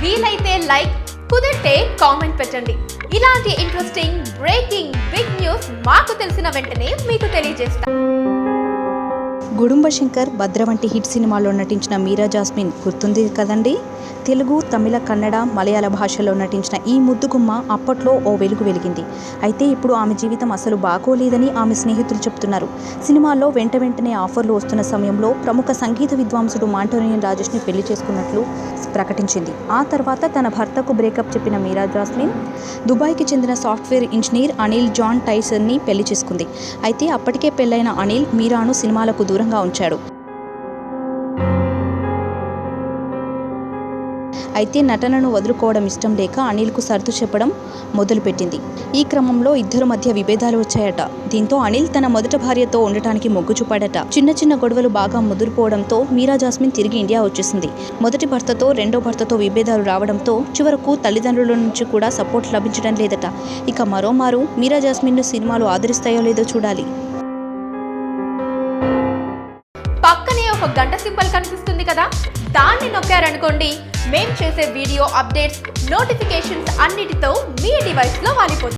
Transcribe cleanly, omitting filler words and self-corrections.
వీలైతే లైక్, కుదిరితే కామెంట్ పెట్టండి. ఇలాంటి ఇంట్రెస్టింగ్ బ్రేకింగ్ బిగ్ న్యూస్ మాకు తెలిసిన వెంటనే మీకు తెలియజేస్తాం. గుడుంబ శంకర్, భద్ర వంటి హిట్ సినిమాల్లో నటించిన మీరా జాస్మిన్ గుర్తుంది కదండి. తెలుగు, తమిళ, కన్నడ, మలయాళ భాషల్లో నటించిన ఈ ముద్దుగుమ్మ అప్పట్లో ఓ వెలుగు వెలిగింది. అయితే ఇప్పుడు ఆమె జీవితం అసలు బాగోలేదని ఆమె స్నేహితులు చెప్తున్నారు. సినిమాల్లో వెంటనే ఆఫర్లు వస్తున్న సమయంలో ప్రముఖ సంగీత విద్వాంసుడు మాంటోనియన్ రాజేష్ని పెళ్లి చేసుకున్నట్లు ప్రకటించింది. ఆ తర్వాత తన భర్తకు బ్రేకప్ చెప్పిన మీరా జాస్మిన్ దుబాయ్కి చెందిన సాఫ్ట్వేర్ ఇంజనీర్ అనిల్ జాన్ టైసన్ని పెళ్లి చేసుకుంది. అయితే అప్పటికే పెళ్లైన అనిల్ మీరాను సినిమాలకు దూరంగా ఉంచాడు. అయితే నటనను వదులుకోవడం ఇష్టం లేక అనిల్కు సర్దు చెప్పడం మొదలుపెట్టింది. ఈ క్రమంలో ఇద్దరి మధ్య విభేదాలు వచ్చాయట. దీంతో అనిల్ తన మొదటి భార్యతో ఉండటానికి మొగ్గు చూపాడట. చిన్న గొడవలు బాగా ముదిరిపోవడంతో మీరా జాస్మిన్ తిరిగి ఇండియా వచ్చేసింది. మొదటి భర్తతో రెండో భర్తతో విభేదాలు రావడంతో చివరకు తల్లిదండ్రుల నుంచి కూడా సపోర్ట్ లభించడం లేదట. ఇక మరోమారు మీరా జాస్మిన్ను సినిమాలు ఆదరిస్తాయో లేదో చూడాలి. పక్కనే ఒక గంట సింబల్ కనిపిస్తుంది కదా, దాన్ని నొక్కారనుకోండి, మేం చేసే వీడియో అప్డేట్స్, నోటిఫికేషన్స్ అన్నిటితో మీ డివైస్లో వాలిపోతుంది.